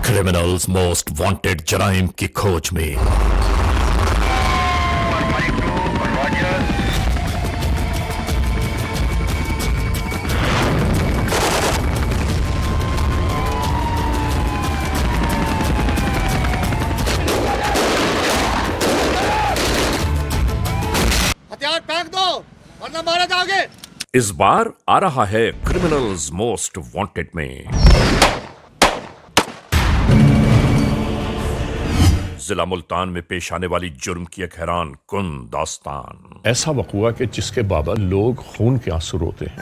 Criminals most wanted जराइम की खोज में हथियार फेंक दो वरना मारा जाओगे। इस बार आ रहा है क्रिमिनल्स मोस्ट वांटेड में जिला मुल्तान में पेश आने वाली जुर्म की एक हैरान कुन दास्तान। ऐसा वक़ुआ कि जिसके बाबत लोग खून के आंसू रोते हैं।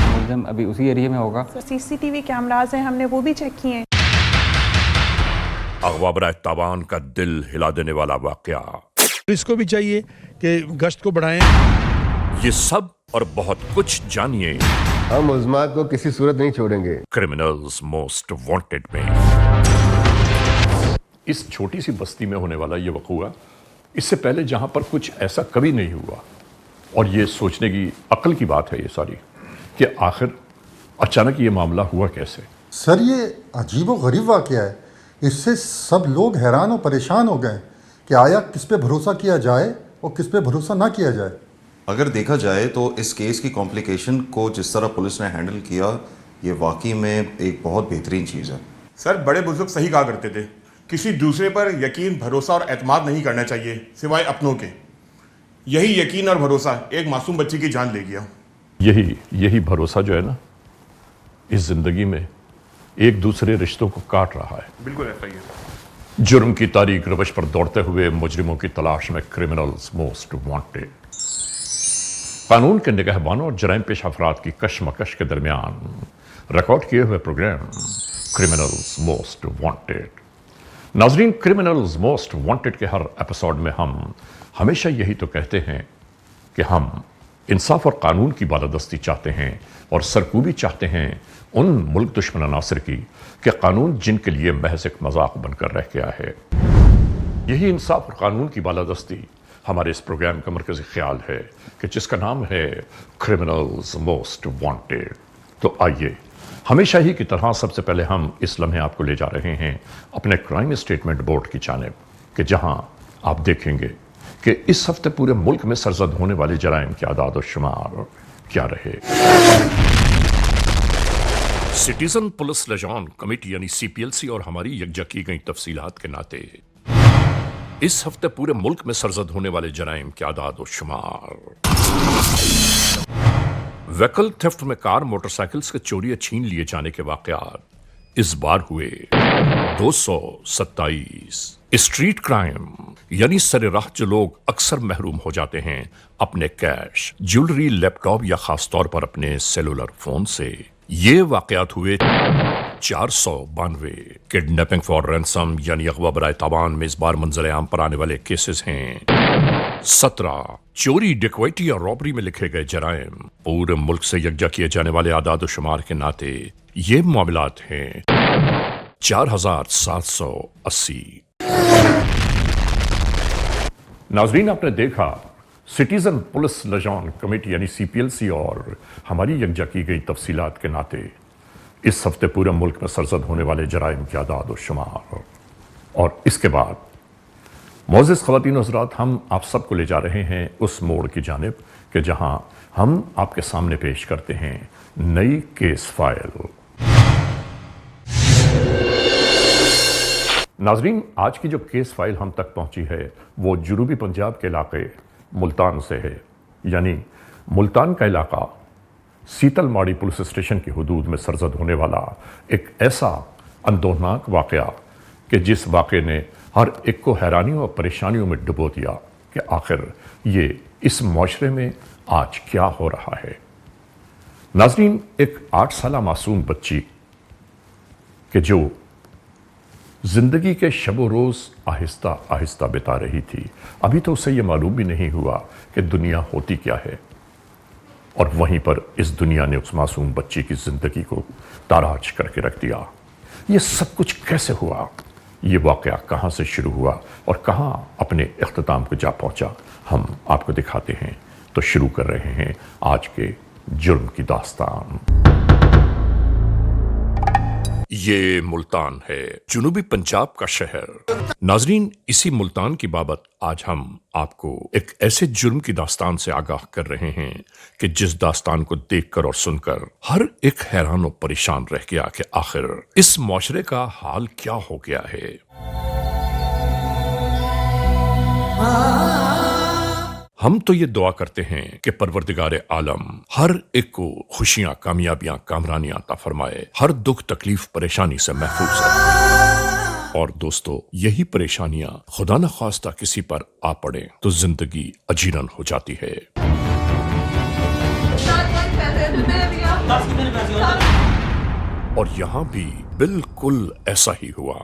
मुलज़िम अभी उसी एरिया में होगा। सीसीटीवी कैमरास हैं, हमने वो भी चेक किए हैं। अगवा बराए तावान का दिल हिला देने वाला वाकया। इसको भी चाहिए कि गश्त को बढ़ाएं। ये सब और बहुत कुछ जानिए हम मुल्ज़िमात को किसी सूरत नहीं छोड़ेंगे। क्रिमिनल्स मोस्ट वांटेड में। इस छोटी सी बस्ती में होने वाला ये वक़ुआ इससे पहले जहां पर कुछ ऐसा कभी नहीं हुआ, और ये सोचने की अक्ल की बात है ये सारी कि आखिर अचानक ये मामला हुआ कैसे। सर ये अजीब व गरीब वाक़या है। इससे सब लोग हैरान और परेशान हो गए कि आया किस पे भरोसा किया जाए और किस पे भरोसा ना किया जाए। अगर देखा जाए तो इस केस की कॉम्प्लिकेशन को जिस तरह पुलिस ने हैंडल किया, ये वाकई में एक बहुत बेहतरीन चीज़ है। सर बड़े बुजुर्ग सही कहा करते थे, किसी दूसरे पर यकीन, भरोसा और एतमाद नहीं करना चाहिए सिवाय अपनों के। यही यकीन और भरोसा एक मासूम बच्ची की जान ले गया। यही भरोसा जो है ना, इस जिंदगी में एक दूसरे रिश्तों को काट रहा है। बिल्कुल ऐसा ही है। जुर्म की तारीख रवश पर दौड़ते हुए मुजरिमों की तलाश में क्रिमिनल्स मोस्ट वांटेड। कानून के निगहबानों और जराइम पेश अफराद की कशमकश के दरमियान रिकॉर्ड किए हुए प्रोग्राम क्रिमिनल्स मोस्ट वांटेड। नाजरीन, क्रिमिनल्स मोस्ट वांटेड के हर एपिसोड में हम हमेशा यही तो कहते हैं कि हम इंसाफ और कानून की बालादस्ती चाहते हैं और सरकूबी चाहते हैं उन मुल्क दुश्मन अनासर की कि कानून जिनके लिए महज एक मजाक बनकर रह गया है। यही इंसाफ और कानून की बालादस्ती हमारे इस प्रोग्राम का मरकजी ख्याल है कि जिसका नाम है क्रिमिनल्स मोस्ट वांटेड। तो आइए, हमेशा ही की तरह सबसे पहले हम इस लम्हे आपको ले जा रहे हैं अपने क्राइम स्टेटमेंट बोर्ड की जानिब, कि जहां आप देखेंगे कि इस हफ्ते पूरे मुल्क में सरजद होने वाले जराइम के आदाद और शुमार क्या रहे। सिटीजन पुलिस लिजान कमेटी यानी CPLC और हमारी यकजा की गई तफसीलात के नाते इस हफ्ते पूरे मुल्क में सरजद होने वाले जराइम के आदाद और शुमार। व्हीकल थेफ्ट में कार मोटरसाइकिल्स के चोरी या छीन लिए जाने के वाकयात इस बार हुए 227। स्ट्रीट क्राइम यानी सरेराह जो लोग अक्सर महरूम हो जाते हैं अपने कैश, ज्वेलरी, लैपटॉप या खास तौर पर अपने सेलुलर फोन से, ये वाकयात हुए 492। किडनैपिंग फॉर रैंसम यानी अगवा बराए तावान में इस बार मंजर आम पर आने वाले केसेस हैं 17। चोरी, डिक्वैटी और रॉबरी में लिखे गए जराइम पूरे मुल्क से यकजा किए जाने वाले आदाद शुमार के नाते ये मामलात हैं 4780। नाजरीन, आपने देखा सिटीजन पुलिस लिजान कमेटी यानी CPLC और हमारी यकजा की गई तफसीलात के नाते इस हफ्ते पूरे मुल्क में सरजद होने वाले जराइम के आदाद और शुमार। और इसके बाद मोअज़्ज़िज़ ख़वातीन और हज़रात, हम आप सबको ले जा रहे हैं उस मोड़ की जानिब कि जहां हम आपके सामने पेश करते हैं नई केस फाइल। नाजरीन, आज की जो केस फाइल हम तक पहुंची है वो जनूबी पंजाब के इलाके मुल्तान से है। यानी मुल्तान का इलाका सीतल माड़ी पुलिस स्टेशन की हुदूद में सरजद होने वाला एक ऐसा अंदोहनाक वाकया कि जिस वाक़े ने हर एक को हैरानियों और परेशानियों में डुबो दिया कि आखिर ये इस माशरे में आज क्या हो रहा है। नाजरीन, एक 8 साला मासूम बच्ची कि जो जिंदगी के शबो रोज़ आहिस्ता आहिस्ता बिता रही थी, अभी तो उसे यह मालूम भी नहीं हुआ कि दुनिया होती क्या है, और वहीं पर इस दुनिया ने उस मासूम बच्ची की जिंदगी को ताराज करके रख दिया। ये सब कुछ कैसे हुआ, ये वाक़या कहाँ से शुरू हुआ और कहाँ अपने इख्तिताम को जा पहुँचा, हम आपको दिखाते हैं। तो शुरू कर रहे हैं आज के जुर्म की दास्तान। یہ ملتان ہے، جنوبی پنجاب کا شہر۔ ناظرین، اسی ملتان کی بابت آج ہم آپ کو ایک ایسے جرم کی داستان سے آگاہ کر رہے ہیں کہ جس داستان کو دیکھ کر اور سن کر ہر ایک حیران و پریشان رہ گیا کہ آخر اس معاشرے کا حال کیا ہو گیا ہے۔ ہم تو یہ دعا کرتے ہیں کہ پروردگار عالم ہر ایک کو خوشیاں، کامیابیاں، کامرانیاں عطا فرمائے، ہر دکھ تکلیف پریشانی سے محفوظ رکھے۔ اور دوستو، یہی پریشانیاں خدا نخواستہ کسی پر آ پڑیں تو زندگی اجیرن ہو جاتی ہے۔ اور یہاں بھی بالکل ایسا ہی ہوا۔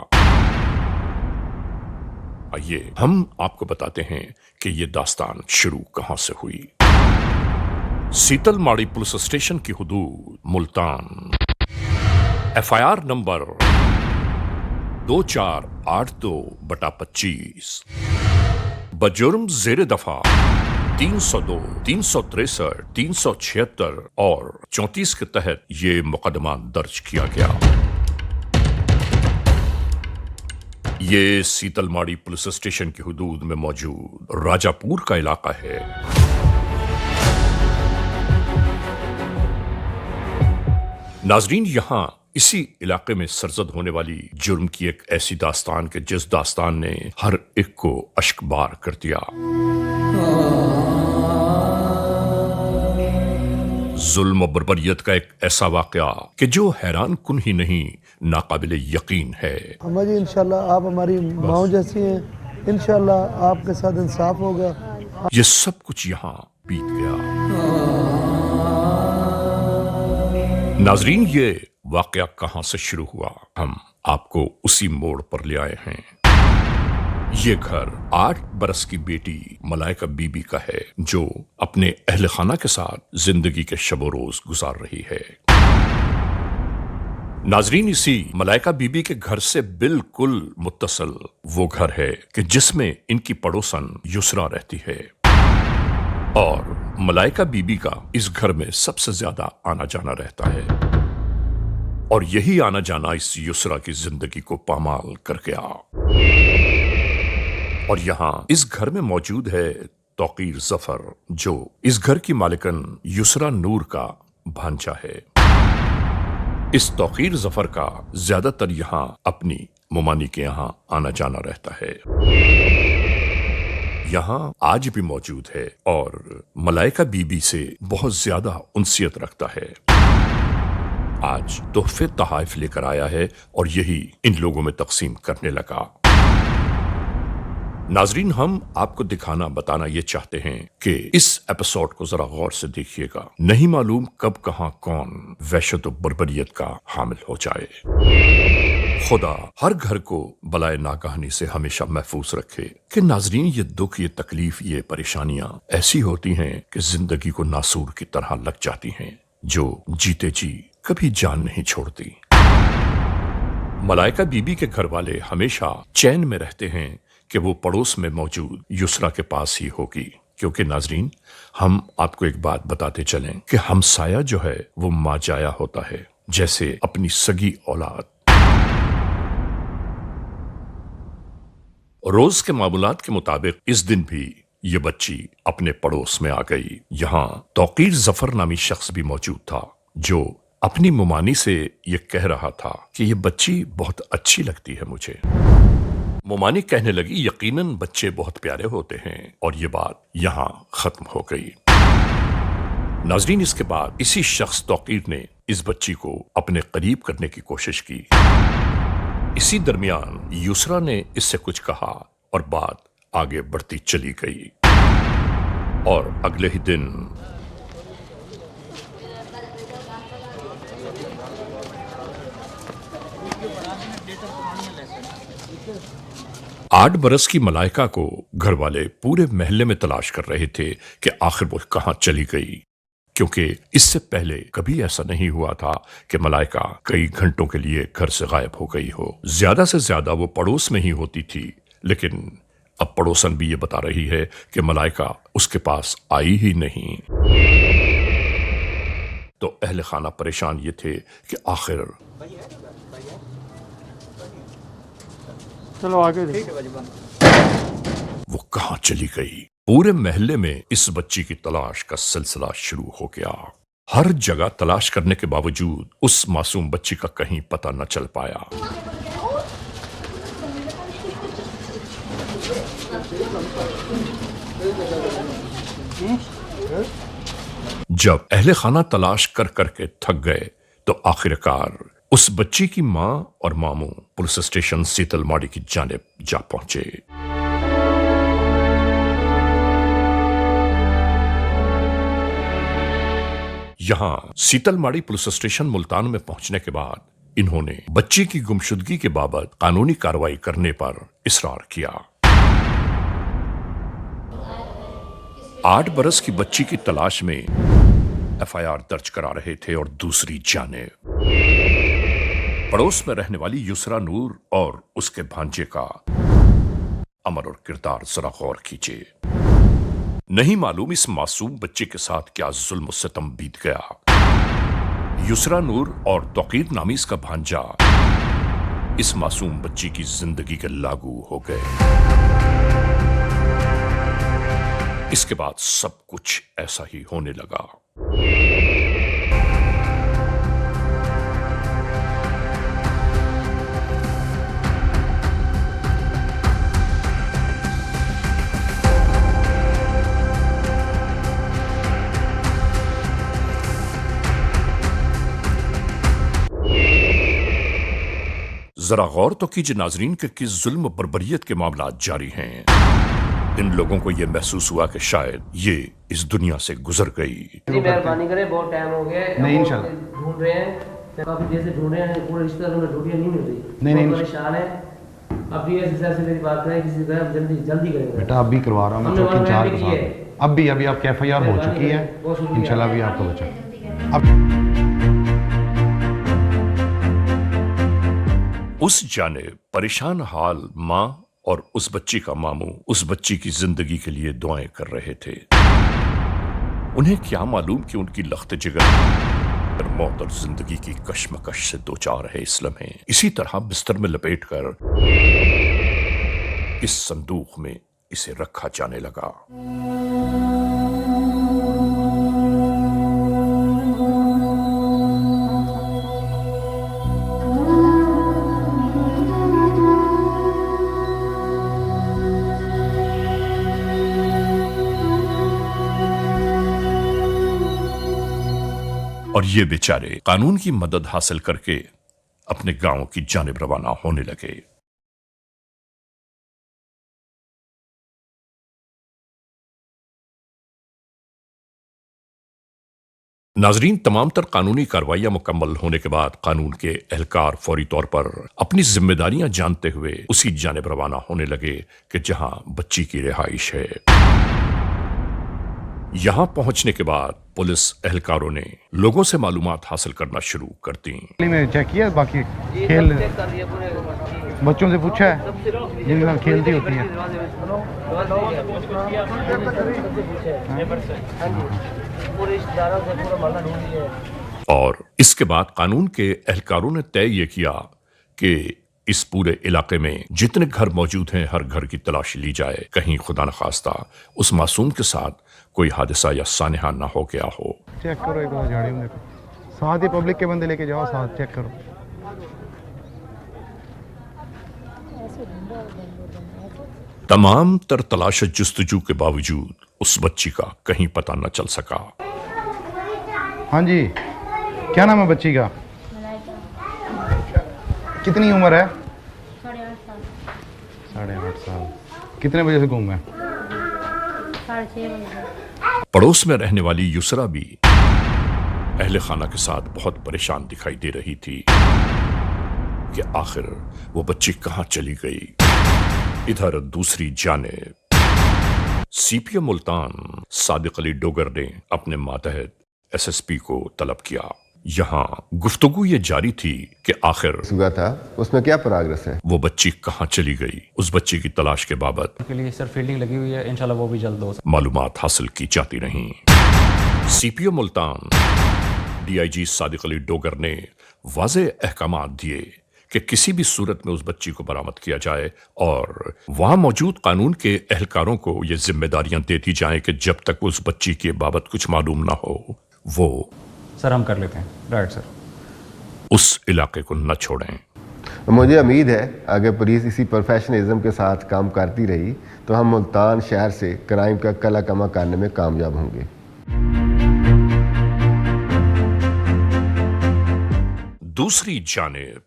آئیے ہم آپ کو بتاتے ہیں کہ یہ داستان شروع کہاں سے ہوئی۔ سیتل ماڑی پولیس اسٹیشن کی حدود، ملتان۔ FIR نمبر 2482/25 بجرم زیر دفعہ 302، 363، 376 اور 34 کے تحت یہ مقدمہ درج کیا گیا۔ یہ سیتل ماڑی پولیس اسٹیشن کی حدود میں موجود راجہ پور کا علاقہ ہے۔ ناظرین، یہاں اسی علاقے میں سرزد ہونے والی جرم کی ایک ایسی داستان کہ جس داستان نے ہر ایک کو اشک بار کر دیا۔ ظلم و بربریت کا ایک ایسا واقعہ کہ جو حیران کن ہی نہیں، ناقابل یقین ہے۔ ہماری انشاءاللہ آپ ہماری ماؤں جیسی ہیں، انشاءاللہ آپ کے ساتھ انصاف ہوگا۔ یہ سب کچھ یہاں بیت گیا۔ ناظرین، یہ واقعہ کہاں سے شروع ہوا؟ ہم آپ کو اسی موڑ پر لے آئے ہیں۔ یہ گھر 8 برس کی بیٹی ملائکہ بی بی کا ہے، جو اپنے اہل خانہ کے ساتھ زندگی کے شب و روز گزار رہی ہے۔ ناظرین، اسی ملائکہ بی بی کے گھر سے بالکل متصل وہ گھر ہے کہ جس میں ان کی پڑوسن یسرا رہتی ہے، اور ملائکہ بی بی کا اس گھر میں سب سے زیادہ آنا جانا رہتا ہے، اور یہی آنا جانا اس یسرا کی زندگی کو پامال کر گیا۔ اور یہاں اس گھر میں موجود ہے توقیر ظفر، جو اس گھر کی مالکن یسرا نور کا بھانجا ہے۔ اس توقیر ظفر کا زیادہ تر یہاں اپنی ممانی کے یہاں آنا جانا رہتا ہے، یہاں آج بھی موجود ہے، اور ملائکہ بی بی سے بہت زیادہ انسیت رکھتا ہے۔ آج تحفے تحائف لے کر آیا ہے اور یہی ان لوگوں میں تقسیم کرنے لگا۔ ناظرین، ہم آپ کو دکھانا بتانا یہ چاہتے ہیں کہ اس ایپیسوڈ کو ذرا غور سے دیکھیے گا، نہیں معلوم کب کہاں کون وحشت و بربریت کا حامل ہو جائے۔ خدا ہر گھر کو بلائے ناگہانی سے ہمیشہ محفوظ رکھے۔ کہ ناظرین، یہ دکھ، یہ تکلیف، یہ پریشانیاں ایسی ہوتی ہیں کہ زندگی کو ناسور کی طرح لگ جاتی ہیں، جو جیتے جی کبھی جان نہیں چھوڑتی۔ ملائکہ بی بی کے گھر والے ہمیشہ چین میں رہتے ہیں کہ وہ پڑوس میں موجود یسرا کے پاس ہی ہوگی، کیونکہ ناظرین، ہم آپ کو ایک بات بتاتے چلیں کہ ہمسایہ جو ہے وہ ماں جایا ہوتا ہے، جیسے اپنی سگی اولاد۔ روز کے معمولات کے مطابق اس دن بھی یہ بچی اپنے پڑوس میں آ گئی۔ یہاں توقیر ظفر نامی شخص بھی موجود تھا، جو اپنی ممانی سے یہ کہہ رہا تھا کہ یہ بچی بہت اچھی لگتی ہے مجھے۔ ممانی کہنے لگی، یقیناً بچے بہت پیارے ہوتے ہیں، اور یہ بات یہاں ختم ہو گئی۔ ناظرین، اس کے بعد اسی شخص توقیر نے اس بچی کو اپنے قریب کرنے کی کوشش کی۔ اسی درمیان یسرا نے اس سے کچھ کہا اور بات آگے بڑھتی چلی گئی، اور اگلے ہی دن آٹھ برس کی ملائکہ کو گھر والے پورے محلے میں تلاش کر رہے تھے کہ آخر وہ کہاں چلی گئی، کیونکہ اس سے پہلے کبھی ایسا نہیں ہوا تھا کہ ملائکہ کئی گھنٹوں کے لیے گھر سے غائب ہو گئی ہو۔ زیادہ سے زیادہ وہ پڑوس میں ہی ہوتی تھی، لیکن اب پڑوسن بھی یہ بتا رہی ہے کہ ملائکہ اس کے پاس آئی ہی نہیں۔ تو اہل خانہ پریشان یہ تھے کہ آخر चलो आगे वो कहां चली गई? पूरे महल्ले में इस बच्ची की तलाश का सिलसिला शुरू हो गया। हर जगह तलाश करने के बावजूद उस मासूम बच्ची का कहीं पता न चल पाया। जब अहले खाना तलाश कर करके थक गए तो आखिरकार उस बच्ची की मां और मामू पुलिस स्टेशन सीतलमाड़ी की जानिब जा पहुंचे। यहां सीतलमाड़ी पुलिस स्टेशन मुल्तान में पहुंचने के बाद इन्होंने बच्ची की गुमशुदगी के बाबत कानूनी कार्रवाई करने पर इसरार किया। 8 बरस की बच्ची की तलाश में एफआईआर दर्ज करा रहे थे और दूसरी जानिब पड़ोस में रहने वाली युसरा नूर और उसके भांजे का अमर और किरदार जरा गौर कीजिए। नहीं मालूम इस मासूम बच्चे के साथ क्या जुल्म सितम बीत गया। युसरा नूर और तौकीर नामी इसका भांजा इस मासूम बच्ची की जिंदगी के लागू हो गए। इसके बाद सब कुछ ऐसा ही होने लगा। जरा गौर तो कीजिए नाजरीन के किस जुल्म बर्बरियत के मामला जारी हैं। इन लोगों को यह महसूस हुआ कि शायद ये इस दुनिया से गुजर गई। मेहरबानी करें, बहुत टाइम हो गया है, नहीं इंशाल्लाह ढूंढ रहे हैं, काफी देर से ढूंढ रहे हैं, पूरे रिश्तेदारों में ढूंढियां नहीं मिल रही, नहीं परेशान है। अब ये हिसाब से मेरी बात करें, किसी तरह जल्दी करेंगे बेटा। अब भी करवा रहा हूं मैं चौकी इंचार्ज के साथ। अभी आपकी एफआईआर हो चुकी है, इंशाल्लाह भी आपको बचा। उस जानिब परेशान हाल मां और उस बच्ची का मामू उस बच्ची की जिंदगी के लिए दुआएं कर रहे थे। उन्हें क्या मालूम कि उनकी लख्त जिगर मौत और जिंदगी की कश्मकश से दो चार है इस लम्हे इसी तरह बिस्तर में लपेटकर इस संदूक में इसे रखा जाने लगा। और ये बेचारे कानून की मदद हासिल करके अपने गांव की जानिब रवाना होने लगे। नाजरीन, तमाम तर कानूनी कार्रवाइयां मुकम्मल होने के बाद कानून के एहलकार फौरी तौर पर अपनी जिम्मेदारियां जानते हुए उसी जानिब रवाना होने लगे कि जहां बच्ची की रिहाइश है। यहां पहुंचने के बाद पुलिस एहलकारों ने लोगों से मालूमात हासिल करना शुरू कर दी। में चेक किया, बाकी खेल बच्चों से पूछा है जिनके साथ खेलती होती है। और इसके बाद कानून के एहलकारों ने तय ये किया कि इस पूरे इलाके में जितने घर मौजूद हैं हर घर की तलाशी ली जाए, कहीं खुदा न खास्ता उस मासूम के साथ कोई हादसा या सानहा ना हो गया हो। चेक करो एक बार झाड़ी में देखो, साथ ही पब्लिक के बंदे लेके जाओ, साथ चेक करो। तमाम तर तलाश जुस्तजू के बावजूद उस बच्ची का कहीं पता न चल सका। हाँ जी, क्या नाम है बच्ची का? कितनी उम्र है? 8.5 साल। कितने बजे से गुम है? 6:30 बजे। पड़ोस में रहने वाली युसरा भी अहले खाना के साथ बहुत परेशान दिखाई दे रही थी कि आखिर वो बच्ची कहां चली गई। इधर दूसरी जानिब सीपीएम मुल्तान सादिक अली डोगर ने अपने मातहत एसएसपी को तलब किया। यहाँ गुफ्तगू ये जारी थी कि आखिर हुआ था उसमें क्या प्रोग्रेस है, वो बच्ची कहाँ चली गई। उस बच्ची की तलाश के बाबत के लिए सर फील्डिंग लगी हुई है, इंशाल्लाह वो भी जल्द हो। मालूमात हासिल की जाती रहीं। सीपीओ मुल्तान डीआईजी सादिक अली डोगर ने वाज़े अहकामात दिए कि किसी भी सूरत में उस बच्ची को बरामद किया जाए और वहां मौजूद कानून के एहलकारों को ये जिम्मेदारियां दे दी जाएं कि जब तक उस बच्ची के बाबत कुछ मालूम ना हो वो सर हम कर लेते हैं। Right sir. उस इलाके को न छोड़ें। मुझे उम्मीद है अगर पुलिस इसी प्रोफेशनलिज्म के साथ काम करती रही तो हम मुल्तान शहर से क्राइम का कला कमा करने में कामयाब होंगे। दूसरी जानिब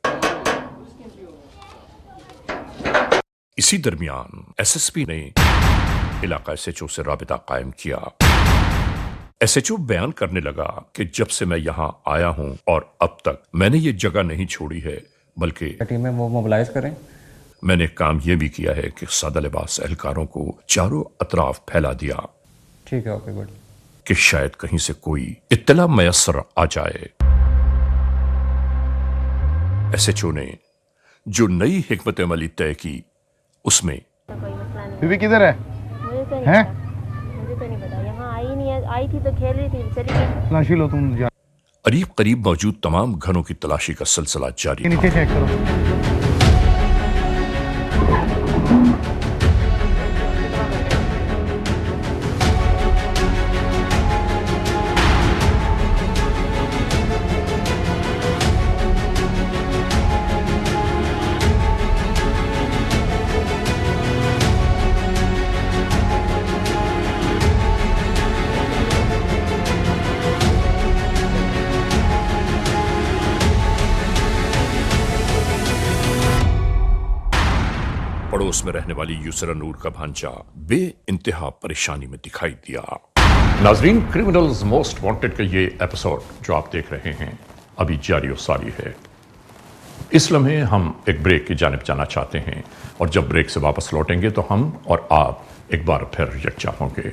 इसी दरमियान एसएसपी ने इलाका एसएचओ से राबिता कायम किया। एसएचओ बयान करने लगा कि जब से मैं यहां आया हूं और अब तक मैंने ये जगह नहीं छोड़ी है, बल्कि टीम में वो मोबिलाइज करें। मैंने काम यह भी किया है कि सादा लिबास एहलकारों को चारों अतराफ फैला दिया। ठीक है, ओके गुड। कि शायद कहीं से कोई इत्तला मयसर आ जाए। एसएचओ ने जो नई हिकमत अमली तय की उसमें बीवी किधर है? मुझे तो नहीं हैं? पता। मुझे तो नहीं पता, यहाँ आई नहीं है। आई थी तो खेल रही थी, चली गई। तलाशी लो तुम। करीब करीब मौजूद तमाम घरों की तलाशी का सिलसिला जारी नीचे चेक करो। पड़ोस में रहने वाली यूसरा नूर का भांजा बे इंतहा परेशानी में दिखाई दिया। नाजरीन, क्रिमिनल्स मोस्ट वांटेड का ये एपिसोड जो आप देख रहे हैं अभी जारी और सारी है। इस लम्हे हम एक ब्रेक की जानिब जाना चाहते हैं और जब ब्रेक से वापस लौटेंगे तो हम और आप एक बार फिर यकजा होंगे।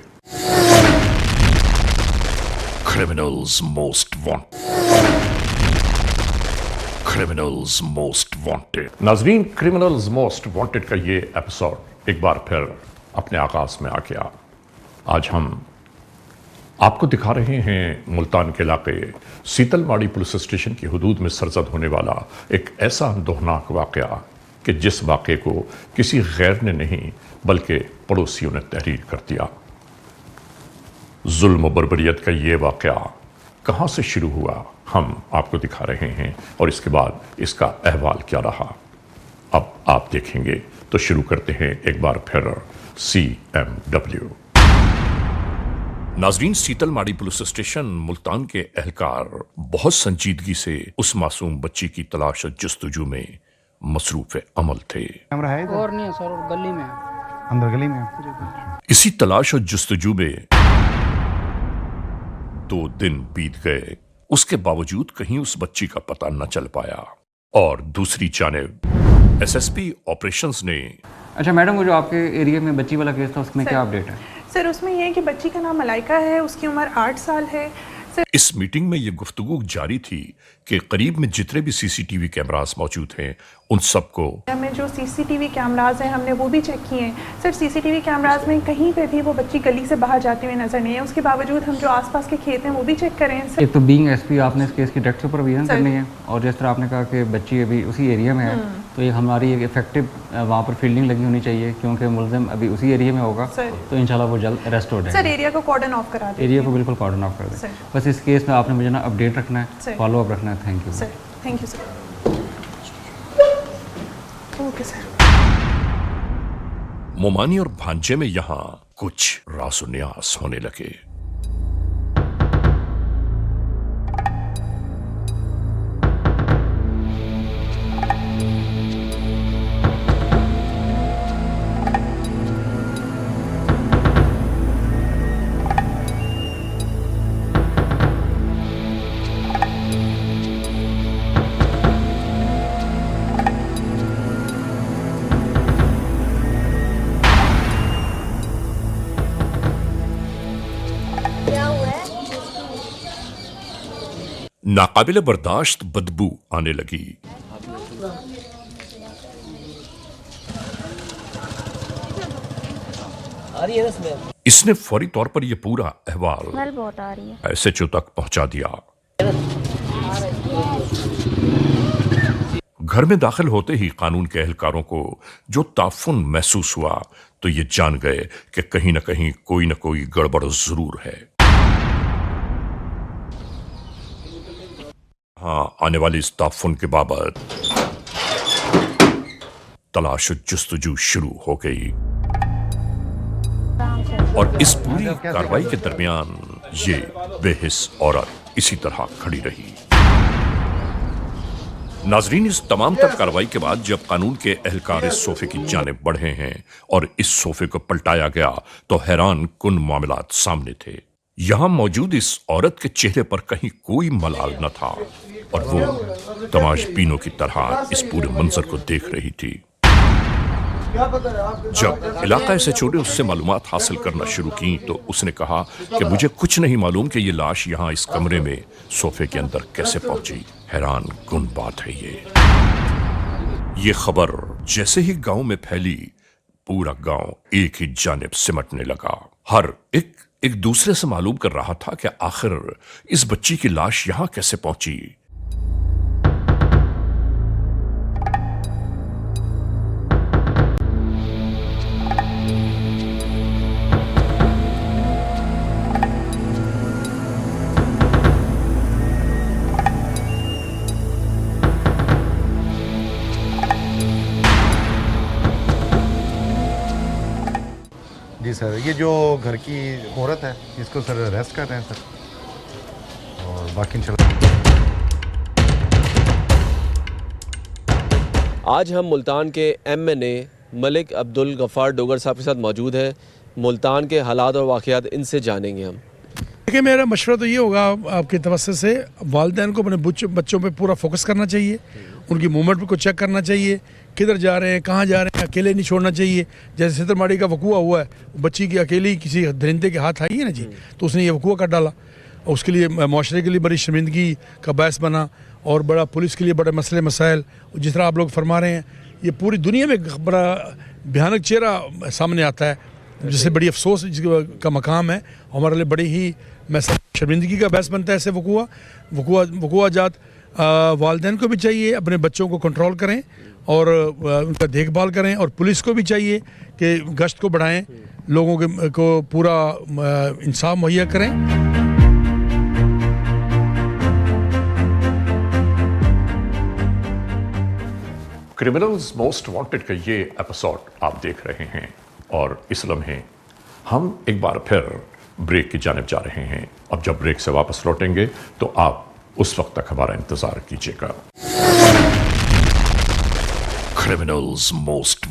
Criminals most wanted. नाजरीन, क्रिमिनल्स मोस्ट वांटेड का ये एपिसोड एक बार फिर अपने आगाज में आ गया। आज हम आपको दिखा रहे हैं मुल्तान के इलाके सीतलमाड़ी पुलिस स्टेशन की हुदूद में सरजद होने वाला एक ऐसा अंदोहनाक वाक़या कि जिस वाक़े को किसी गैर ने नहीं बल्कि पड़ोसियों ने तहरीर कर दिया। जुल्म व बर्बरियत का ये वाक़या कहाँ से शुरू हुआ हम आपको दिखा रहे हैं और इसके बाद इसका अहवाल क्या रहा अब आप देखेंगे। तो शुरू करते हैं एक बार फिर CMW। नाजरीन, सीतलमाड़ी पुलिस स्टेशन मुल्तान के एहलकार बहुत संजीदगी से उस मासूम बच्ची की तलाश और जस्तजू में मसरूफ अमल थे। कैमरा है और नहीं है सर, गली में है। अंदर गली में। इसी तलाश और जस्तजू में 2 दिन बीत गए, उसके बावजूद कहीं उस बच्ची का पता न चल पाया। और दूसरी जानिब एसएसपी ऑपरेशंस ने अच्छा मैडम, वो जो आपके एरिया में बच्ची वाला केस था उसमें क्या अपडेट है? सर उसमें यह है कि बच्ची का नाम मलाइका है, उसकी उम्र 8 साल है। सर इस मीटिंग में यह गुफ्तगू जारी थी कि करीब में जितने भी सीसीटीवी कैमरास मौजूद हैं उन सबको हमें जो सीसीटीवी कैमरास हैं हमने वो भी चेक किए हैं। सर सीसीटीवी कैमरास में कहीं पे भी वो बच्ची गली से बाहर जाते हुए नजर नहीं है। उसके बावजूद हम जो आसपास के खेत हैं वो भी चेक करें। सर एक तो बीइंग एसपी आपने इस केस की डायरेक्ट सुपरविजन करनी है और जिस तरह आपने कहा कि बच्ची अभी उसी एरिया में है तो ये हमारी एक इफेक्टिव वहाँ पर फील्डिंग लगी होनी चाहिए क्योंकि मुलजिम अभी उसी एरिया में होगा तो इंशाल्लाह वो जल्द अरेस्ट हो जाएगा। सर एरिया को कॉर्डन ऑफ करा दें। एरिया को बिल्कुल कॉर्डन ऑफ कर दें। बस इस केस में आपने मुझे ना अपडेट रखना है, फॉलो अप रखना है। Thank you sir. Thank you sir. Okay sir. मोमानी और भांजे में यहां कुछ रासुन्यास होने लगे। नाकाबिले बर्दाश्त बदबू आने लगी। इसने फौरी तौर पर यह पूरा अहवाल बहुत आ रही है एसएचओ तक पहुंचा दिया। घर में दाखिल होते ही कानून के एहलकारों को जो ताफुन महसूस हुआ तो ये जान गए कि कहीं न कहीं कोई न कोई गड़बड़ जरूर है। हाँ, आने वाली इस ताफुन के बाबत तलाश जुस्तजू शुरू हो गई और इस पूरी कार्रवाई के दरमियान ये बेहिस औरत इसी तरह खड़ी रही। नाजरीन, इस तमाम तर कार्रवाई के बाद जब कानून के एहलकार इस सोफे की जानिब बढ़े हैं और इस सोफे को पलटाया गया तो हैरान कुन मामलात सामने थे। यहां मौजूद इस औरत के चेहरे पर कहीं कोई मलाल न था और वो तमाशबीनों की तरह इस पूरे मंजर को देख रही थी। जब इलाका SHO ने उससे मालूमात हासिल करना शुरू की तो उसने कहा कि मुझे कुछ नहीं मालूम कि ये लाश यहाँ इस कमरे में सोफे के अंदर कैसे पहुंची। हैरान कुन बात है ये खबर जैसे ही गांव में फैली, पूरा गांव एक ही जानिब सिमटने लगा। हर एक दूसरे से मालूम कर रहा था कि आखिर इस बच्ची की लाश यहां कैसे पहुंची। जी सर, ये जो घर की औरत है इसको सर अरेस्ट कर रहे हैं सर, और बाकी आज हम मुल्तान के MNA मलिक अब्दुल गफ़ार डोगर साहब के साथ मौजूद हैं। मुल्तान के हालात और वाक़यात इनसे जानेंगे हम। देखिए, मेरा मशवरा तो ये होगा आपके तवज्जो से, वालिदैन को अपने बच्चों पे पूरा फोकस करना चाहिए, उनकी मूवमेंट को चेक करना चाहिए, किधर जा रहे हैं, कहाँ जा रहे हैं, अकेले नहीं छोड़ना चाहिए। जैसे सितरमाड़ी का वकूआ हुआ है, बच्ची की अकेली किसी दरिंदे के हाथ आई है ना जी, तो उसने ये वकूआ कर डाला और उसके लिए माशरे के लिए बड़ी शर्मिंदगी का बायस बना और बड़ा पुलिस के लिए बड़े मसले मसाइल। जिस तरह आप लोग फरमा रहे हैं, ये पूरी दुनिया में बड़ा भयानक चेहरा सामने आता है, जिससे बड़ी अफसोस का मकाम है। हमारे लिए बड़ी ही शर्मिंदगी का बहस बनता है ऐसे वकूआ जात। वालिदैन को भी चाहिए अपने बच्चों को कंट्रोल करें और उनका देखभाल करें, और पुलिस को भी चाहिए कि गश्त को बढ़ाएं, लोगों को पूरा इंसाफ मुहैया करें। क्रिमिनल्स मोस्ट वांटेड का ये एपिसोड आप देख रहे हैं और इस लम्हे हम एक बार फिर ब्रेक की जानिब जा रहे हैं। अब जब ब्रेक से वापस लौटेंगे तो आप उस वक्त तक हमारा इंतजार कीजिएगा। क्रिमिनल्स मोस्ट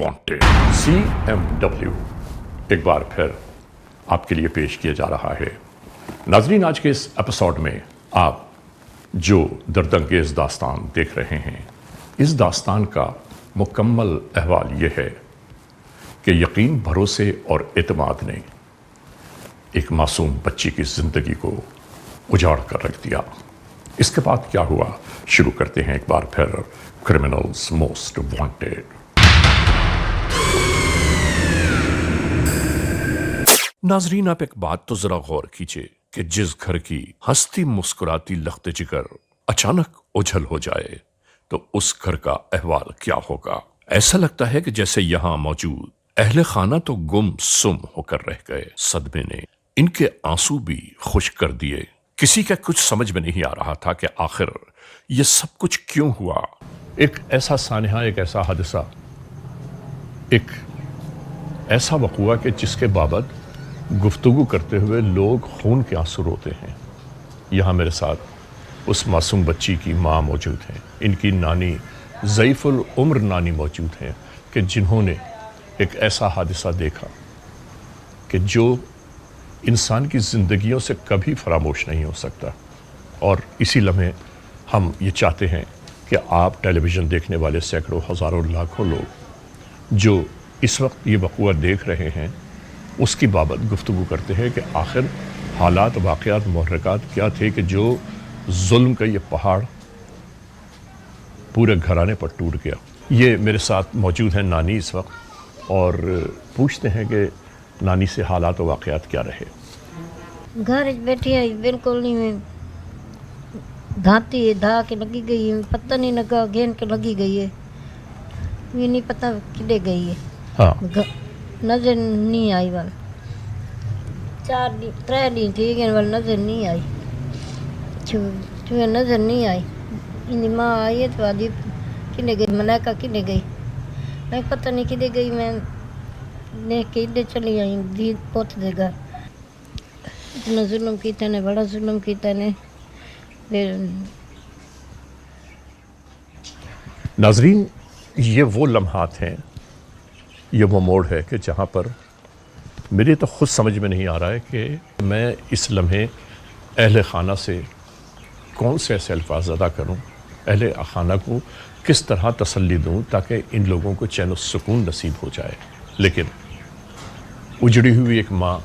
वांटेड CMW एक बार फिर आपके लिए पेश किया जा रहा है। नाजरीन, आज के इस एपिसोड में आप जो दर्दंगेज दास्तान देख रहे हैं, इस दास्तान का मुकम्मल अहवाल ये है कि यकीन, भरोसे और एतमाद ने एक मासूम बच्ची की जिंदगी को उजाड़ कर रख दिया। इसके बाद क्या हुआ, शुरू करते हैं एक बार फिर क्रिमिनल्स मोस्ट वांटेड। नाजरीन, आप एक बात तो जरा गौर कीजिए कि जिस घर की हंसती मुस्कुराती लख्त जिगर अचानक ओझल हो जाए तो उस घर का अहवाल क्या होगा। ऐसा लगता है कि जैसे यहां मौजूद अहले खाना तो गुम सुम होकर रह गए। सदमे ने इनके आंसू भी खुश कर दिए। किसी का कुछ समझ में नहीं आ रहा था कि आखिर ये सब कुछ क्यों हुआ। एक ऐसा सानिहा, एक ऐसा हादसा, एक ऐसा वक़ूआ कि जिसके बाबत गुफ्तगू करते हुए लोग खून के आंसू रोते हैं। यहाँ मेरे साथ उस मासूम बच्ची की माँ मौजूद हैं, इनकी नानी ज़ईफ़ुल उम्र नानी मौजूद हैं कि जिन्होंने एक ऐसा हादसा देखा कि जो इंसान की ज़िंदगियों से कभी फरामोश नहीं हो सकता। और इसी लम्हे हम ये चाहते हैं कि आप टेलीविज़न देखने वाले सैकड़ों हज़ारों लाखों लोग जो इस वक्त ये वक़ूआ देख रहे हैं उसकी बाबत गुफ्तगू करते हैं कि आखिर हालात, वाक़यात, मुहर्रिकात क्या थे कि जो जुल्म का ये पहाड़ पूरे घराने पर टूट गया। ये मेरे साथ मौजूद हैं नानी इस वक्त, और पूछते हैं कि नानी से हालात और वाक़यात क्या रहे। घर बैठी है, बिल्कुल नहीं, मैं धाती है, धा के लगी गई है, पता नहीं लगा, घेन के लगी गई है, ये नहीं पता किधे गई है। हाँ नजर नहीं आई वाल 3 दिन थी गए वाल नजर नहीं आई, चुहे नजर नहीं आई। इनकी माँ आई है तो आदि किने गई, मलाइका किने गई, मैं पता नहीं किधे गई, मैं देख के इधर चली आई दी पोत देगा। इतना जुल्म किया ने, बड़ा जुल्म किया ने। फिर नाजरीन, ये वो लम्हात हैं, ये वो मोड़ है कि जहाँ पर मेरे तो ख़ुद समझ में नहीं आ रहा है कि मैं इस लम्हे अहले खाना से कौन से ऐसे अल्फाज अदा करूँ, अहले खाना को किस तरह तसल्ली दूँ ताकि इन लोगों को चैन और सुकून नसीब हो जाए। लेकिन उजड़ी हुई एक माँ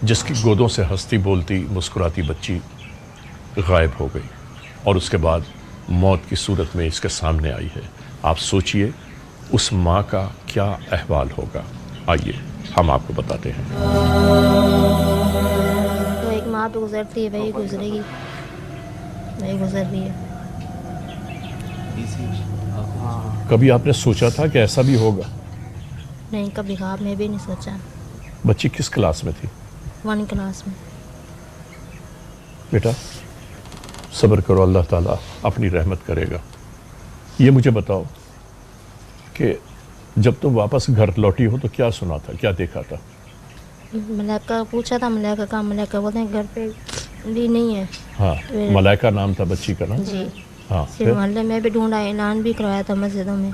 जिसकी गोदों से हंसती बोलती मुस्कुराती बच्ची गायब हो गई और उसके बाद मौत की सूरत में इसके सामने आई है। आप सोचिए उस माँ का क्या अहवाल होगा। आइए हम आपको बताते हैं। तो एक माँ तो गुजरती है, वही गुजरेगी, वही गुजर रही है। कभी आपने सोचा था कि ऐसा भी होगा? नहीं, कभी ख्वाब में भी नहीं सोचा। बच्ची किस क्लास में थी? 1 क्लास में। बेटा सब्र करो, अल्लाह ताला अपनी रहमत करेगा। ये मुझे बताओ कि जब तुम वापस घर लौटी हो तो क्या सुना था, क्या देखा था? मलाइका पूछा था, मलाइका का, मलाइका बोलते हैं घर पे भी नहीं है। हाँ, मलाइका नाम था बच्ची का ना? जी हाँ। फिर मोहल्ले में भी ढूंढा, ऐलान भी करवाया था मस्जिदों में,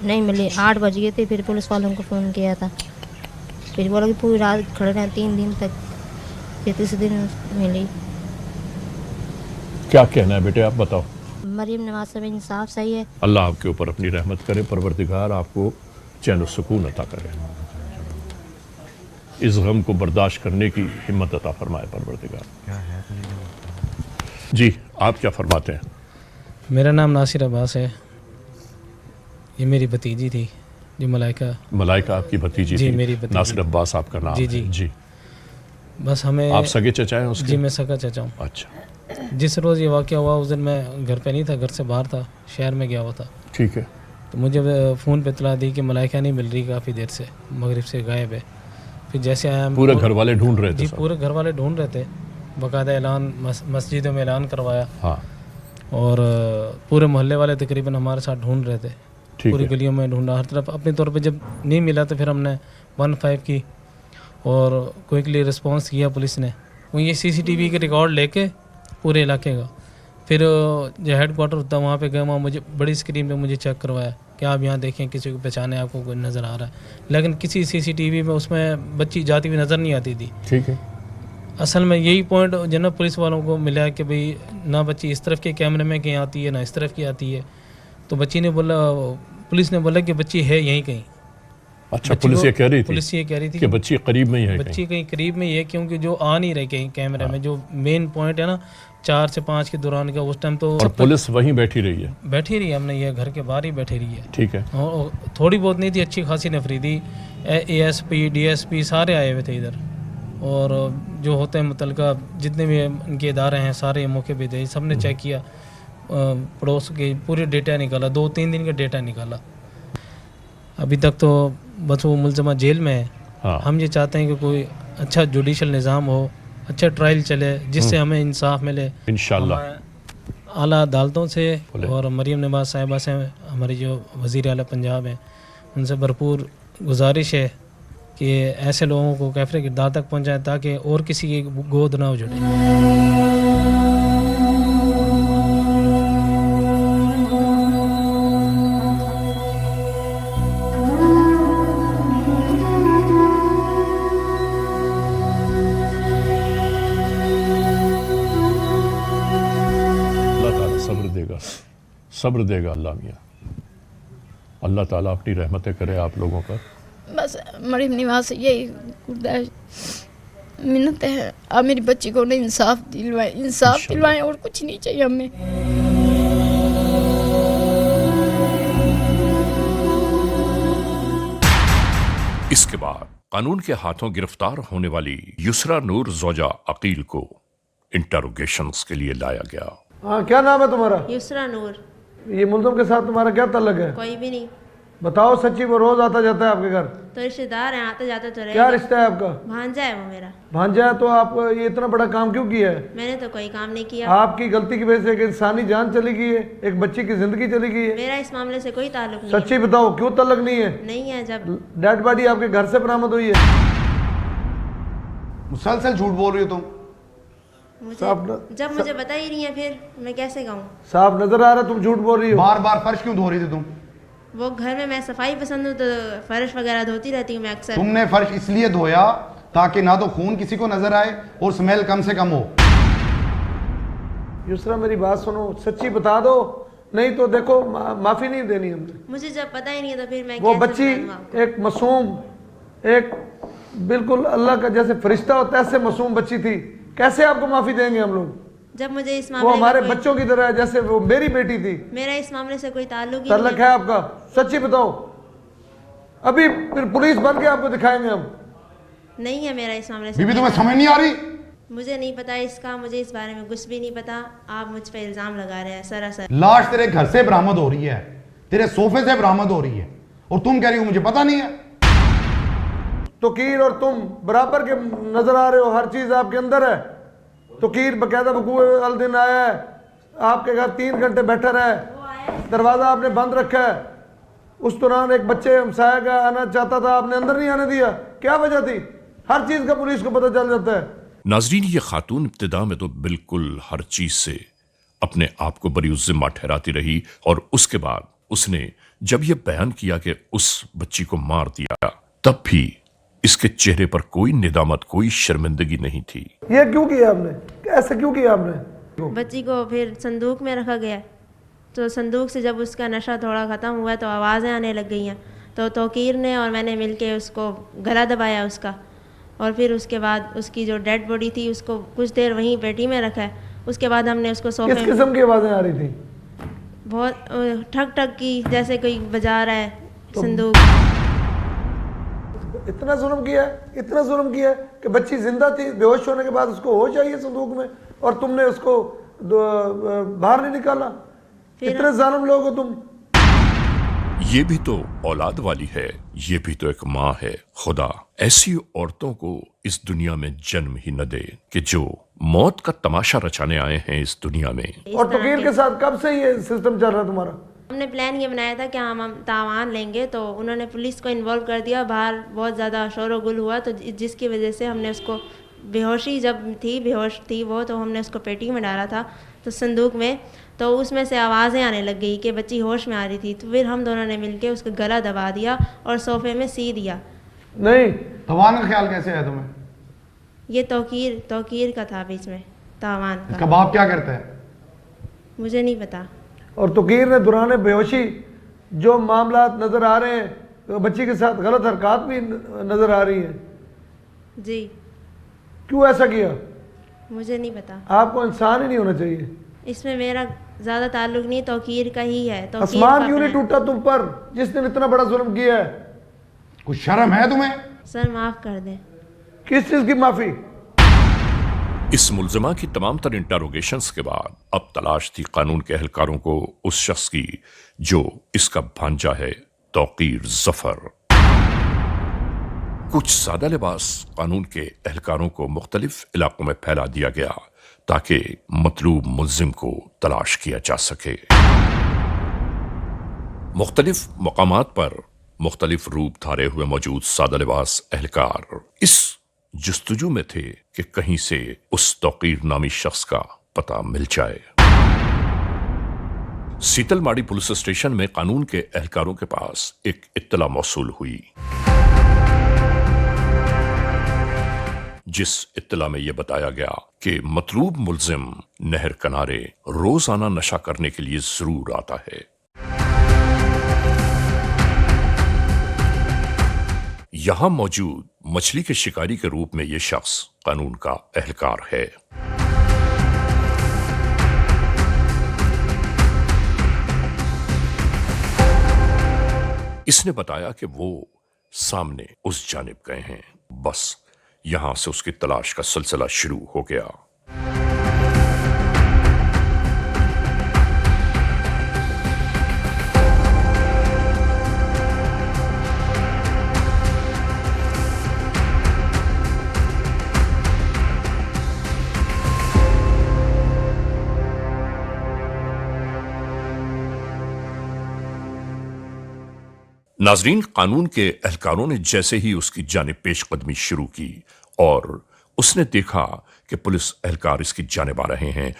नहीं मिली। 8 बज गए थे, फिर पुलिस वालों को फ़ोन किया था, फिर बोला कि पूरी रात खड़े रहे, 3 दिन तक, फिर तीसरे दिन मिली। क्या कहना है बेटे, आप बताओ। मरीम नवाज साहब इंसाफ सही है। अल्लाह आपके ऊपर अपनी रहमत करे, परवरदिगार आपको चैन और सुकून अता करे, इस गम को बर्दाश्त करने की हिम्मत अता फरमाए परवरदिगार। जी आप क्या फरमाते हैं? मेरा नाम नासिर अब्बास है, ये मेरी भतीजी थी जो मलाइका। मलाइका आपकी भतीजी जी, थी? मेरी भतीजी। नासिर अब्बास आपका नाम जी, है? जी जी। बस हमें, आप सगे चचा हैं उसके? जी मैं सगा चचा हूँ। अच्छा। जिस रोज़ ये वाक़या हुआ उस दिन मैं घर पे नहीं था, घर से बाहर था, शहर में गया हुआ था। ठीक है। तो मुझे फ़ोन पे इत्तला दी कि मलाइका नहीं मिल रही, काफ़ी देर से, मगरिब से गायब है। फिर जैसे आया, पूरे घर वाले ढूंढ रहे थे? जी पूरे घर वाले ढूंढ रहे थे, बाकायदा ऐलान मस्जिदों में ऐलान करवाया। हाँ। और पूरे मोहल्ले वाले तकरीबन हमारे साथ ढूंढ रहे थे, पूरी गलियों में ढूंढा, हर तरफ अपने तौर पे। जब नहीं मिला तो फिर हमने 15 की और क्विकली रिस्पांस किया पुलिस ने। वो ये CCTV के रिकॉर्ड लेके पूरे इलाके का, फिर जो हेड क्वार्टर होता है वहाँ पे गए, वहाँ मुझे बड़ी स्क्रीन पे मुझे चेक करवाया कि आप यहाँ देखें, किसी को पहचाने, आपको कोई नज़र आ रहा है, लेकिन किसी CCTV में उसमें बच्ची जाती हुई नज़र नहीं आती थी। ठीक है। असल में यही पॉइंट जनाब पुलिस वालों को मिला है कि भाई ना बच्ची इस तरफ के कैमरे में कहीं आती है, ना इस तरफ की आती है। तो बच्ची ने बोला, पुलिस ने बोला कि बच्ची है यहीं कहीं। अच्छा, पुलिस ये कह रही थी? पुलिस ये कह रही थी कि बच्ची करीब में ही है। बच्ची कहीं करीब में ही है, क्योंकि जो आ नहीं रहे कहीं कैमरे में, जो मेन पॉइंट है ना 4 से 5 के दौरान का, उस टाइम तो और पुलिस वहीं बैठी रही है? बैठी रही है, हमने ये घर के बाहर ही बैठी रही है। ठीक है। और थोड़ी बहुत नहीं थी, अच्छी खासी नफरीदी, ASP DSP सारे आए हुए थे इधर, और जो होते हैं मुतलका जितने भी इनके इदारे हैं सारे मौके पे थे, सब ने चेक किया, पड़ोस के पूरे डेटा निकाला, 2-3 दिन का डेटा निकाला। अभी तक तो बस वो मुलजमा जेल में है। हाँ। हम ये चाहते हैं कि कोई अच्छा जुडिशल निज़ाम हो, अच्छा ट्रायल चले, जिससे हमें इंसाफ मिले इंशाअल्लाह। आला अदालतों से और मरीम नवाज साहिबा से, हमारी जो वज़ीर आला पंजाब हैं, उनसे भरपूर गुजारिश है कि ऐसे लोगों को कैफरे किरदार तक पहुँचाएँ ताकि और किसी की गोद ना उजड़े। सब्र देगा अल्लाह मियाँ। अल्लाह ताला अपनी रहमतें करे आप लोगों पर। बस मरीम निवास से यही मिन्नत है, आप मेरी बच्ची को नहीं इंसाफ दिलवाएं, और कुछ नहीं चाहिए हमें। इसके बाद कानून के हाथों गिरफ्तार होने वाली युसरा नूर ज़ौजा अकील को इंटरोगेशंस के लिए लाया गया। हाँ, क्या नाम है तुम्हारा? युसरा नूर। ये मुल्ज़म के साथ तुम्हारा क्या ताल्लुक है? कोई भी नहीं। बताओ सच्ची, वो रोज आता जाता है आपके घर? तो रिश्तेदार हैं, आता जाता तो रहेगा। क्या रिश्ता है आपका? भांजा है वो मेरा। भांजा है, तो आप ये इतना बड़ा काम क्यों किया है? मैंने तो कोई काम नहीं किया। आपकी गलती की वजह से एक इंसानी जान चली गई है, एक बच्ची की जिंदगी चली गई है। मेरा इस मामले से कोई ताल्लुक नहीं। सच्ची बताओ, क्यों ताल्लुक नहीं है? नहीं है। जब डेड बॉडी आपके घर से बरामद हुई है। मुसलसल झूठ बोल रही हो तुम। जब मुझे पता ही नहीं है, फिर मैं कैसे कहूँ? साफ नजर आ रहा है तुम झूठ बोल रही हो। बार बार फर्श क्यों धो रही थी तुम? वो घर में मैं सफाई पसंद हूँ, तो फर्श वगैरह धोती रहती हूँ मैं अक्सर। तुमने फर्श इसलिए धोया ताकि ना तो खून किसी को नजर आए और स्मेल कम से कम हो। युसरा मेरी बात सुनो, सच्ची बता दो, नहीं तो देखो माफी नहीं देनी हमने। मुझे जब पता ही नहीं है तो फिर मैं वो बच्ची एक मासूम, एक बिल्कुल अल्लाह का जैसे फरिश्ता होता है, ऐसे मासूम बच्ची थी, कैसे आपको माफी देंगे हम लोग? जब मुझे इस वो मामले हमारे बच्चों की तरह है, जैसे वो मेरी बेटी थी। मेरा इस मामले से कोई ताल्लुक ही ताल्लुक है आपका? सच्ची बताओ, अभी फिर पुलिस बन के आपको दिखाएंगे हम। नहीं है मेरा इस मामले से। बीबी तुम्हें समझ नहीं आ रही? मुझे नहीं पता इसका, मुझे इस बारे में कुछ भी नहीं पता। आप मुझ पे इल्जाम लगा रहे हैं सरासर। लाश तेरे घर से बरामद हो रही है, तेरे सोफे से बरामद हो रही है, और तुम कह रही हो मुझे पता नहीं है। तोकीर और तुम बराबर के नजर आ रहे हो, हर चीज आपके अंदर है। तोकीर बकायदा वकूए अल दिन आया है, आपके घर 3 घंटे बैठा रहा है, दरवाजा आपने बंद रखा है। उस दौरान एक बच्चे हमसाया का आना चाहता था, आपने अंदर नहीं आने दिया, क्या वजह थी? हर चीज का पुलिस को पता चल जाता है। नाजरीन, ये खातून इब्तिदा में तो बिल्कुल हर चीज से अपने आप को बरी जिम्मा ठहराती रही, और उसके बाद उसने जब ये बयान किया कि उस बच्ची को मार दिया, तब भी इसके चेहरे पर कोई निदामत, कोई शर्मिंदगी नहीं थी। ये क्यों किया आपने? ऐसा क्यों किया आपने? बच्ची को फिर संदूक में रखा गया, तो संदूक से जब उसका नशा थोड़ा ख़त्म हुआ तो आवाज़ें आने लग गई हैं, तो तोकीर ने और मैंने मिलके उसको गला दबाया उसका, और फिर उसके बाद उसकी जो डेड बॉडी थी उसको कुछ देर वहीं पेटी में रखा है। उसके बाद हमने उसको सोफे किस किस्म की आवाज़ें आ रही थी? बहुत ठक ठक की, जैसे कोई बजा रहा है संदूक। इतना जुल्म किया है, इतना जुल्म किया है कि बच्ची जिंदा थी, बेहोश होने के बाद उसको होश आई है संदूक में, और तुमने उसको बाहर नहीं निकाला। इतने जालिम लोग हो तुम। ये भी तो औलाद वाली है, ये भी तो एक माँ है। खुदा ऐसी औरतों को इस दुनिया में जन्म ही न दे कि जो मौत का तमाशा रचाने आए हैं इस दुनिया में। और तोकीर के साथ कब से ये सिस्टम चल रहा है तुम्हारा? हमने प्लान ये बनाया था कि हम तावान लेंगे, तो उन्होंने पुलिस को इन्वॉल्व कर दिया। बाहर बहुत ज़्यादा शोर गुल हुआ, तो जिसकी वजह से हमने उसको बेहोशी जब थी, बेहोश थी वो, तो हमने उसको पेटी में डाला था तो संदूक में, तो उसमें से आवाज़ें आने लग गई कि बच्ची होश में आ रही थी। तो फिर हम दोनों ने मिलके उसका गला दबा दिया और सोफे में सी दिया। नहीं, तावान का ख्याल कैसे है तुम्हें? ये तोकीर का था बीच में तावान का। इसका बाप क्या करता है? मुझे नहीं पता। और तोकीर ने दौरान बेहोशी जो मामला नजर आ रहे हैं, तो बच्ची के साथ गलत हरकत भी नजर आ रही है जी। क्यों ऐसा किया? मुझे नहीं पता। आपको इंसान ही नहीं होना चाहिए। इसमें मेरा ज्यादा ताल्लुक नहीं, तोकीर का ही है। आसमान क्यों नहीं टूटा तुम पर जिसने इतना बड़ा जुल्म किया है? कुछ शर्म है तुम्हें? सर माफ कर दें। किस चीज की माफी? इस मुलजमा की तमाम तर इंटरोगेशंस के बाद अब तलाश थी कानून के एहलकारों को उस शख्स की जो इसका भांजा है, तौकीर जफर। कुछ सादा लिबास कानून के एहलकारों को मुख्तलिफ इलाकों में फैला दिया गया ताकि मतलूब मुल्जिम को तलाश किया जा सके। मुख्तलिफ मकामात पर मुख्तलिफ रूप धारे हुए मौजूद सादा लिबास एहलकार इस जुस्तजू में थे कि कहीं से उस तौकीर नामी शख्स का पता मिल जाए। सीतलमाड़ी पुलिस स्टेशन में कानून के एहलकारों के पास एक इत्तला मौसूल हुई, जिस इत्तला में यह बताया गया कि मतलूब मुल्जिम नहर किनारे रोजाना नशा करने के लिए जरूर आता है। यहां मौजूद मछली के शिकारी के रूप में यह शख्स कानून का एहलकार है। इसने बताया कि वो सामने उस जानिब गए हैं। बस यहां से उसकी तलाश का सिलसिला शुरू हो गया। नाजरीन, कानून के एहलकारों ने जैसे ही उसकी जानिब पेशकदमी शुरू की और उसने देखा कि पुलिस एहलकार इसकी जानिब आ रहे हैं,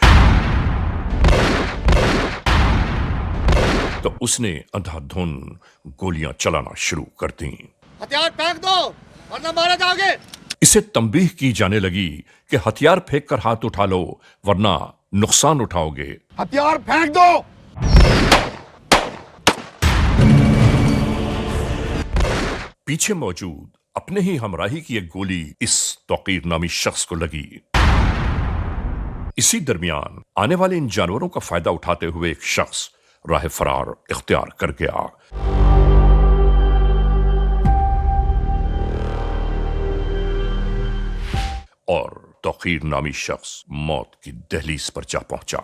तो उसने अंधाधुंध गोलियां चलाना शुरू कर दी। हथियार फेंक दो वरना मारा जाओगे। इसे तंबीह की जाने लगी कि हथियार फेंक कर हाथ उठा लो वरना नुकसान उठाओगे। हथियार फेंक दो। पीछे मौजूद अपने ही हमराही की एक गोली इस तौकीर नामी शख्स को लगी। इसी दरमियान आने वाले इन जानवरों का फायदा उठाते हुए एक शख्स राह फरार इख्तियार कर गया और तौकीर नामी शख्स मौत की दहलीज पर जा पहुंचा।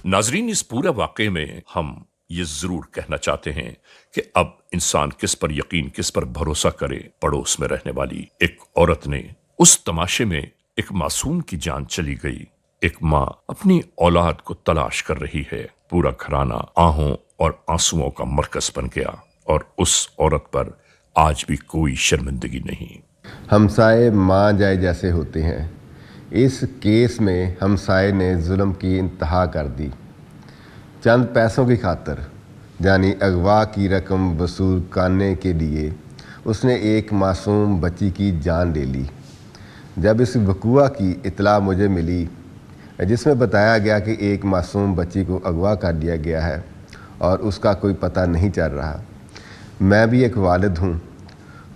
नाजरीन, इस पूरे वाकये में हम ये जरूर कहना चाहते हैं कि अब इंसान किस पर यकीन, किस पर भरोसा करे। पड़ोस में रहने वाली एक औरत ने उस तमाशे में एक मासूम की जान चली गई। एक माँ अपनी औलाद को तलाश कर रही है। पूरा घराना आहों और आंसुओं का मरकज बन गया और उस औरत पर आज भी कोई शर्मिंदगी नहीं। हमसाए माँ जाए जैसे होते हैं। इस केस में हमसाए ने जुल्म की इंतहा कर दी। चंद पैसों की खातर यानी अगवा की रकम वसूल करने के लिए उसने एक मासूम बच्ची की जान ले ली। जब इस वक़ूआ की इत्तला मुझे मिली जिसमें बताया गया कि एक मासूम बच्ची को अगवा कर लिया गया है और उसका कोई पता नहीं चल रहा, मैं भी एक वालिद हूँ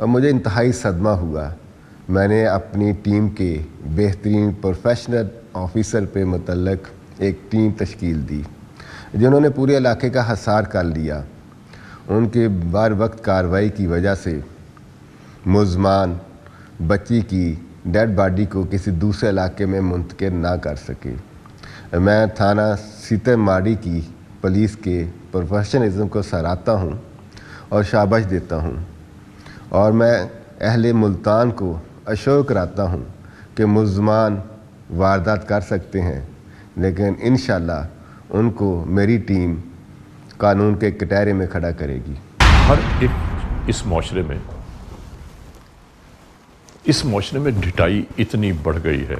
और मुझे इंतहाई सदमा हुआ। मैंने अपनी टीम के बेहतरीन प्रोफेशनल ऑफिसर पे मुतल्लक एक टीम तश्कील दी जिन्होंने पूरे इलाके का हसार कर लिया। उनके बार वक्त कार्रवाई की वजह से मुलज़मान बच्ची की डेड बॉडी को किसी दूसरे इलाके में मुंतकिल ना कर सके। मैं थाना सीतामाढ़ी की पुलिस के प्रोफेशनलिज्म को सराहता हूँ और शाबाश देता हूँ और मैं अहले मुल्तान को अश्योर कराता हूँ कि मुलज़मान वारदात कर सकते हैं, लेकिन इंशाअल्लाह उनको मेरी टीम कानून के कटहरे में खड़ा करेगी। हर एक इस माशरे में ढिठाई इतनी बढ़ गई है।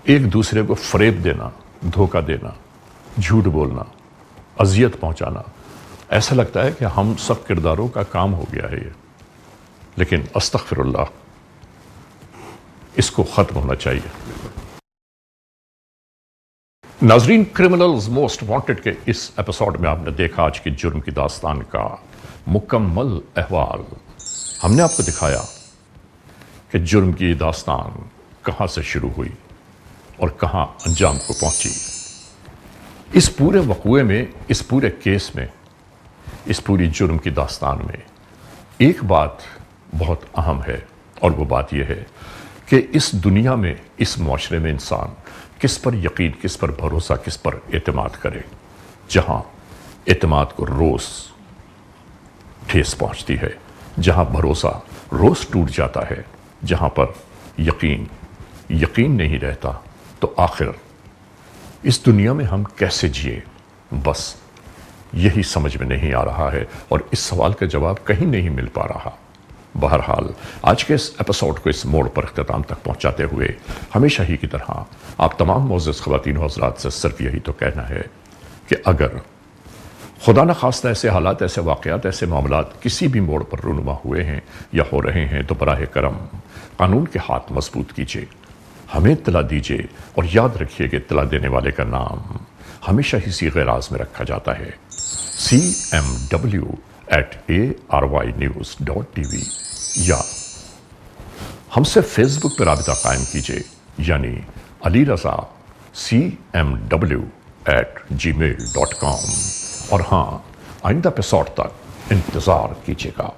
एक दूसरे को फरेब देना, धोखा देना, झूठ बोलना, अजियत पहुंचाना, ऐसा लगता है कि हम सब किरदारों का काम हो गया है ये। लेकिन अस्तगफिरुल्लाह, इसको खत्म होना चाहिए। नाजरीन, क्रिमिनल्स मोस्ट वांटेड के इस एपिसोड में आपने देखा आज की जुर्म की दास्तान का मुकम्मल अहवाल। हमने आपको दिखाया कि जुर्म की दास्तान कहाँ से शुरू हुई और कहाँ अंजाम को पहुंची। इस पूरे वक़ूए में, इस पूरे केस में, इस पूरी जुर्म की दास्तान में एक बात बहुत अहम है और वो बात यह है कि इस दुनिया में, इस माशरे में इंसान किस पर यकीन, किस पर भरोसा, किस पर एतमाद करे। जहाँ एतमाद को रोज़ ठेस पहुँचती है, जहाँ भरोसा रोज़ टूट जाता है, जहाँ पर यकीन नहीं रहता, तो आखिर इस दुनिया में हम कैसे जिए, बस यही समझ में नहीं आ रहा है और इस सवाल का जवाब कहीं नहीं मिल पा रहा। बहरहाल, आज के इस एपिसोड को इस मोड़ पर इख्तिताम तक पहुंचाते हुए हमेशा ही की तरह आप तमाम मोअज़्ज़ज़ ख़वातीन और हज़रात से सिर्फ यही तो कहना है कि अगर खुदा न खास्ता ऐसे हालात, ऐसे वाक़यात, ऐसे मामलात किसी भी मोड़ पर रूनुमा हुए हैं या हो रहे हैं तो बराह करम कानून के हाथ मजबूत कीजिए, हमें इत्तला दीजिए और याद रखिए कि इत्तला देने वाले का नाम हमेशा ही सीग़े राज में रखा जाता है, cmw@arYnews.tv, या हमसे फेसबुक पर राबिता कायम कीजिए यानी अली रज़ा cmw@gmail.com। और हाँ, आइंदा एपिसोड तक इंतज़ार कीजिएगा।